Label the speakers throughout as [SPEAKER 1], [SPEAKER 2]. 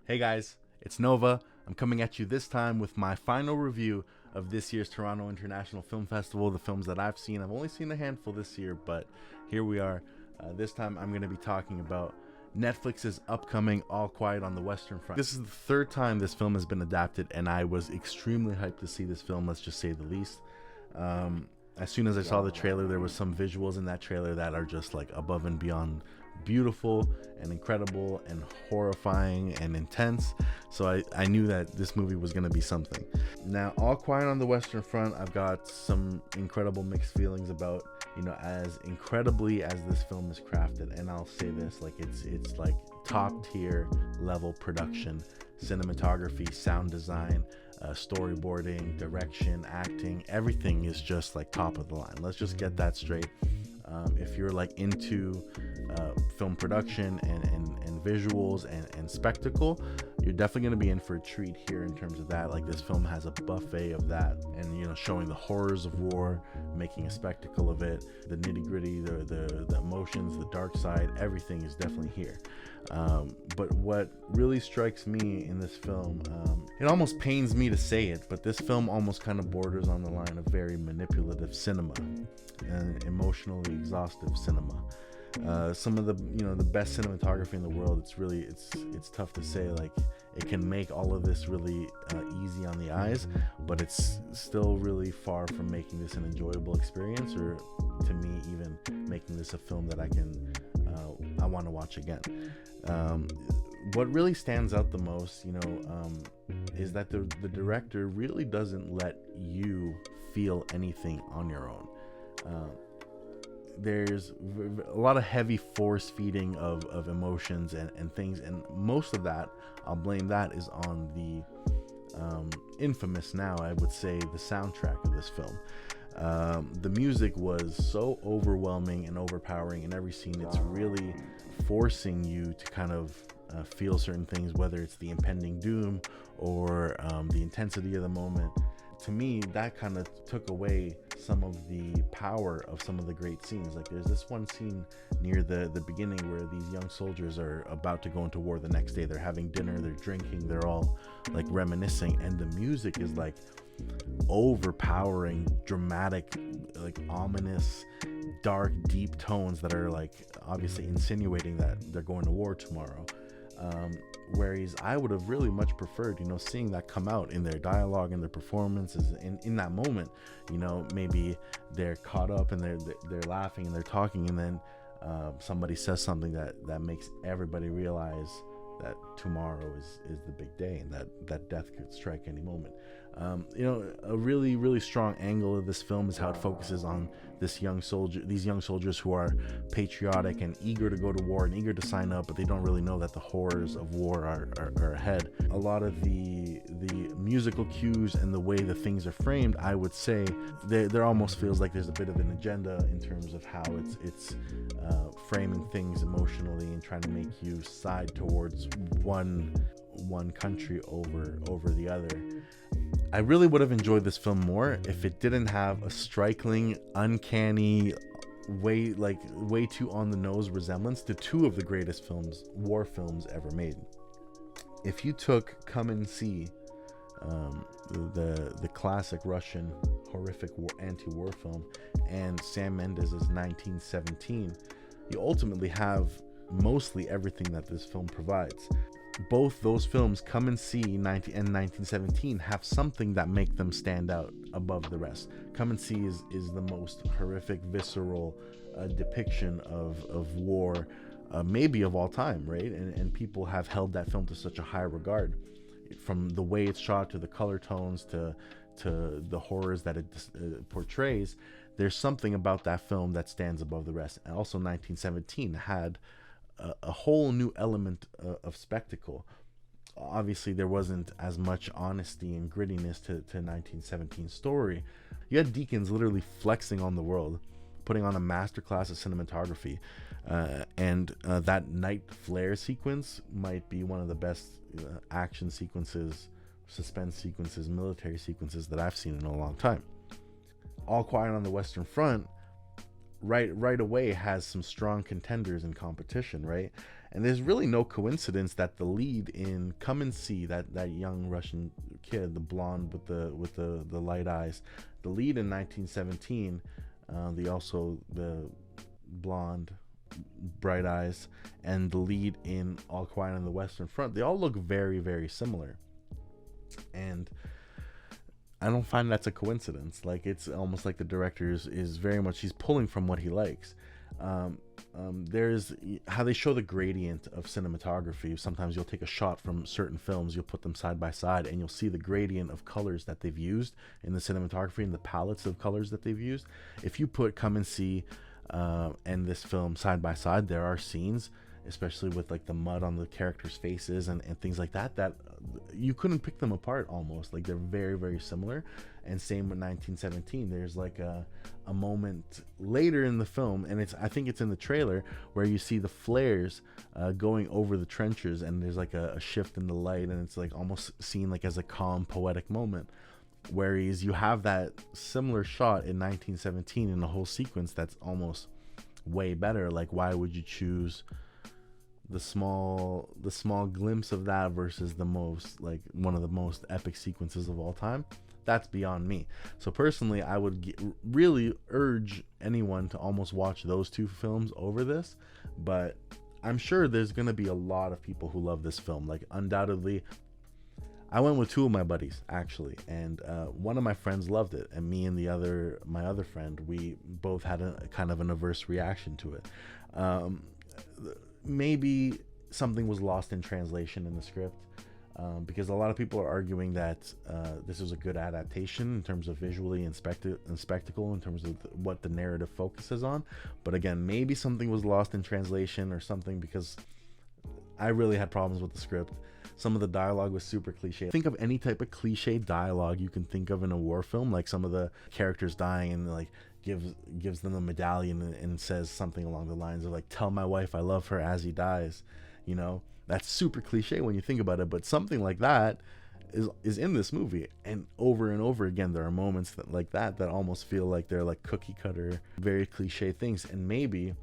[SPEAKER 1] Hey guys, it's Nova. I'm coming at you this time with my final review of this year's Toronto International Film Festival. The films that I've seen, I've only seen a handful this year, but here we are. This time I'm going to be talking about Netflix's upcoming All Quiet on the Western Front. This is the third time this film has been adapted, and I was extremely hyped to see this film, let's just say the least. As soon as I saw the trailer, there was some visuals in that trailer that are just like above and beyond beautiful and incredible and horrifying and intense. So I knew that this movie was going to be something. Now, All Quiet on the Western Front, I've got some incredible mixed feelings about, as incredibly as this film is crafted. And I'll say this, like it's like top tier level production, cinematography, sound design, storyboarding, direction, acting, everything is just like top of the line. Let's just get that straight. If you're like into film production and visuals and spectacle, you're definitely going to be in for a treat here in terms of that. Like, this film has a buffet of that, and showing the horrors of war, making a spectacle of it, the nitty-gritty, the emotions, the dark side, everything is definitely here. But what really strikes me in this film, it almost pains me to say it, but this film almost kind of borders on the line of very manipulative cinema and emotionally exhaustive cinema. Some of the the best cinematography in the world, it's tough to say. Like, it can make all of this really easy on the eyes, but it's still really far from making this an enjoyable experience, or to me even making this a film that I want to watch again. What really stands out the most, is that the director really doesn't let you feel anything on your own. There's a lot of heavy force feeding of emotions and things, and most of that, I'll blame that, is on the infamous, now I would say, the soundtrack of this film. The music was so overwhelming and overpowering in every scene. It's really forcing you to kind of feel certain things, whether it's the impending doom or the intensity of the moment. To me, that kind of took away some of the power of some of the great scenes. Like, there's this one scene near the beginning where these young soldiers are about to go into war the next day. They're having dinner, they're drinking, they're all like reminiscing, and the music is like overpowering, dramatic, like ominous, dark, deep tones that are like obviously insinuating that they're going to war tomorrow. Whereas I would have really much preferred, seeing that come out in their dialogue and their performances in that moment. Maybe they're caught up and they're laughing and they're talking, and then somebody says something that makes everybody realize that tomorrow is the big day, and that death could strike any moment. A really, really strong angle of this film is how it focuses on these young soldiers who are patriotic and eager to go to war and eager to sign up, but they don't really know that the horrors of war are ahead. A lot of the musical cues and the way the things are framed, I would say there almost feels like there's a bit of an agenda in terms of how it's framing things emotionally and trying to make you side towards one country over the other. I really would have enjoyed this film more if it didn't have a striking, uncanny, way too on the nose resemblance to two of the greatest war films ever made. If you took Come and See, the classic Russian horrific anti-war film, and Sam Mendes' 1917, you ultimately have mostly everything that this film provides. Both those films, Come and See and 1917, have something that make them stand out above the rest. Come and See is the most horrific, visceral depiction of war, maybe of all time, right? And people have held that film to such a high regard, from the way it's shot to the color tones to the horrors that it portrays. There's something about that film that stands above the rest. And also, 1917 had a whole new element of spectacle. Obviously, there wasn't as much honesty and grittiness to 1917's story. You had Deakins literally flexing on the world, putting on a masterclass of cinematography, and that night flare sequence might be one of the best action sequences, suspense sequences, military sequences that I've seen in a long time. All Quiet on the Western Front right away has some strong contenders in competition, right? And there's really no coincidence that the lead in Come and See, that young Russian kid, the blonde with the light eyes, the lead in 1917, the blonde bright eyes, and the lead in All Quiet on the Western Front, they all look very, very similar. And I don't find that's a coincidence. Like, it's almost like the director is very much, he's pulling from what he likes. There's how they show the gradient of cinematography. Sometimes you'll take a shot from certain films, you'll put them side by side, and you'll see the gradient of colors that they've used in the cinematography and the palettes of colors that they've used. If you put Come and See and this film side by side, there are scenes, especially with like the mud on the characters' faces and things like that, that you couldn't pick them apart almost. Like, they're very, very similar. And same with 1917. There's like a moment later in the film, and I think it's in the trailer, where you see the flares going over the trenches, and there's like a shift in the light, and it's like almost seen like as a calm, poetic moment. Whereas you have that similar shot in 1917 in the whole sequence that's almost way better. Like, why would you choose the small glimpse of that versus the most, like, one of the most epic sequences of all time? That's beyond me. So personally, I would really urge anyone to almost watch those two films over this. But I'm sure there's gonna be a lot of people who love this film. Like, undoubtedly, I went with two of my buddies actually, and one of my friends loved it, and me and my other friend, we both had a kind of an averse reaction to it. Maybe something was lost in translation in the script, because a lot of people are arguing that this was a good adaptation in terms of visually and spectacle, in terms of what the narrative focuses on. But again, maybe something was lost in translation or something, because I really had problems with the script. Some of the dialogue was super cliche. Think of any type of cliche dialogue you can think of in a war film, like some of the characters dying and like gives them a medallion and says something along the lines of like, "Tell my wife I love her," as he dies. You know, that's super cliche when you think about it, but something like that is in this movie. And over again, there are moments that almost feel like they're like cookie cutter, very cliche things. And maybe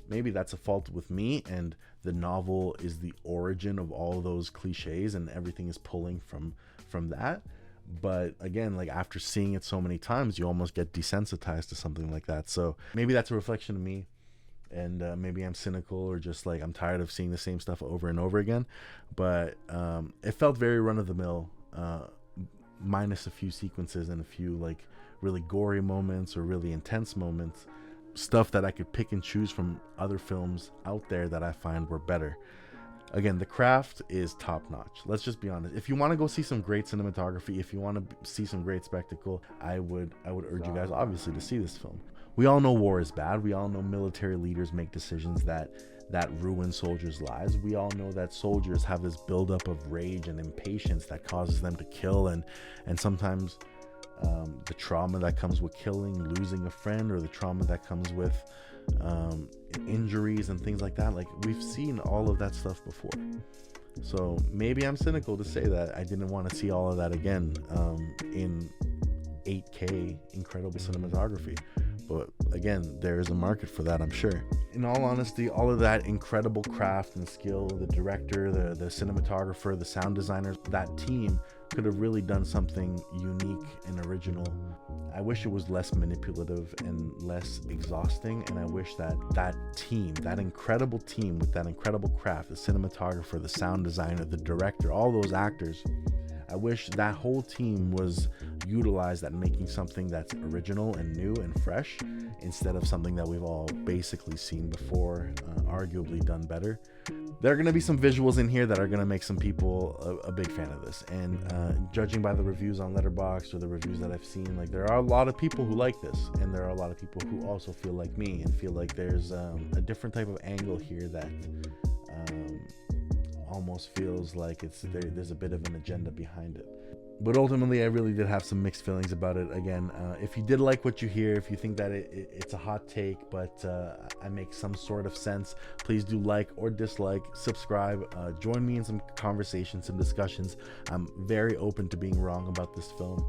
[SPEAKER 1] that's a fault with me, and the novel is the origin of all those cliches, and everything is pulling from that. But again, like, after seeing it so many times, you almost get desensitized to something like that. So maybe that's a reflection of me, and maybe I'm cynical, or just like I'm tired of seeing the same stuff over and over again. But it felt very run-of-the-mill, minus a few sequences and a few like really gory moments or really intense moments, stuff that I could pick and choose from other films out there that I find were better. Again, the craft is top notch. Let's just be honest. If you want to go see some great cinematography, if you want to see some great spectacle, I would urge you guys obviously to see this film. We all know war is bad. We all know military leaders make decisions that ruin soldiers' lives. We all know that soldiers have this buildup of rage and impatience that causes them to kill, and sometimes the trauma that comes with killing, losing a friend, or the trauma that comes with injuries and things like that. Like, we've seen all of that stuff before. So maybe I'm cynical to say that I didn't want to see all of that again in 8K incredible cinematography. But again, there is a market for that, I'm sure. In all honesty, all of that incredible craft and skill, the director, the cinematographer, the sound designers, that team could have really done something unique and original. I wish it was less manipulative and less exhausting, and I wish that team, that incredible team with that incredible craft, the cinematographer, the sound designer, the director, all those actors, I wish that whole team was utilized at making something that's original and new and fresh, instead of something that we've all basically seen before, arguably done better. There are going to be some visuals in here that are going to make some people a big fan of this. And judging by the reviews on Letterboxd or the reviews that I've seen, like, there are a lot of people who like this, and there are a lot of people who also feel like me and feel like there's a different type of angle here that almost feels like there's a bit of an agenda behind it. But ultimately, I really did have some mixed feelings about it. Again, if you did like what you hear, if you think that it's a hot take, but I make some sort of sense, please do like or dislike, subscribe, join me in some conversations, some discussions. I'm very open to being wrong about this film.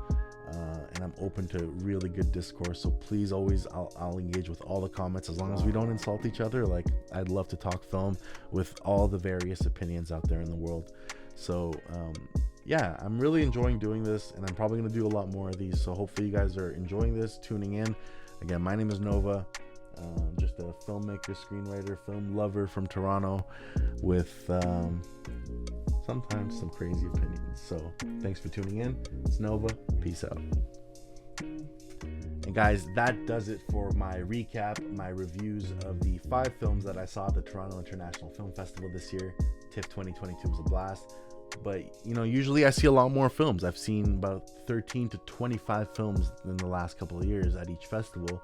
[SPEAKER 1] and I'm open to really good discourse. So please, always, I'll engage with all the comments as long as we don't insult each other. Like, I'd love to talk film with all the various opinions out there in the world. So yeah, I'm really enjoying doing this, and I'm probably going to do a lot more of these. So hopefully you guys are enjoying this, tuning in. Again, my name is Nova. Just a filmmaker, screenwriter, film lover from Toronto with sometimes some crazy opinions. So thanks for tuning in. It's Nova. Peace out. And guys, that does it for my recap, my reviews of the 5 films that I saw at the Toronto International Film Festival this year. TIFF 2022 was a blast. But, you know, usually I see a lot more films. I've seen about 13 to 25 films in the last couple of years at each festival.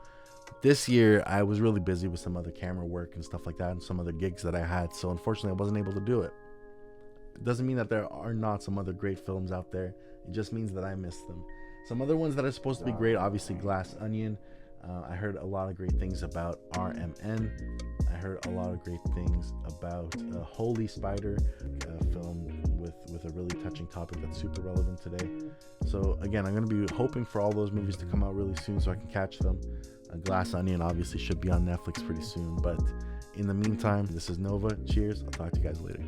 [SPEAKER 1] This year, I was really busy with some other camera work and stuff like that, and some other gigs that I had. So unfortunately, I wasn't able to do it. It doesn't mean that there are not some other great films out there. It just means that I missed them. Some other ones that are supposed to be great, obviously Glass Onion. I heard a lot of great things about RMN. I heard a lot of great things about Holy Spider, a film with a really touching topic that's super relevant today. So again, I'm going to be hoping for all those movies to come out really soon so I can catch them. Glass Onion obviously should be on Netflix pretty soon. But in the meantime, this is Nova. Cheers. I'll talk to you guys later.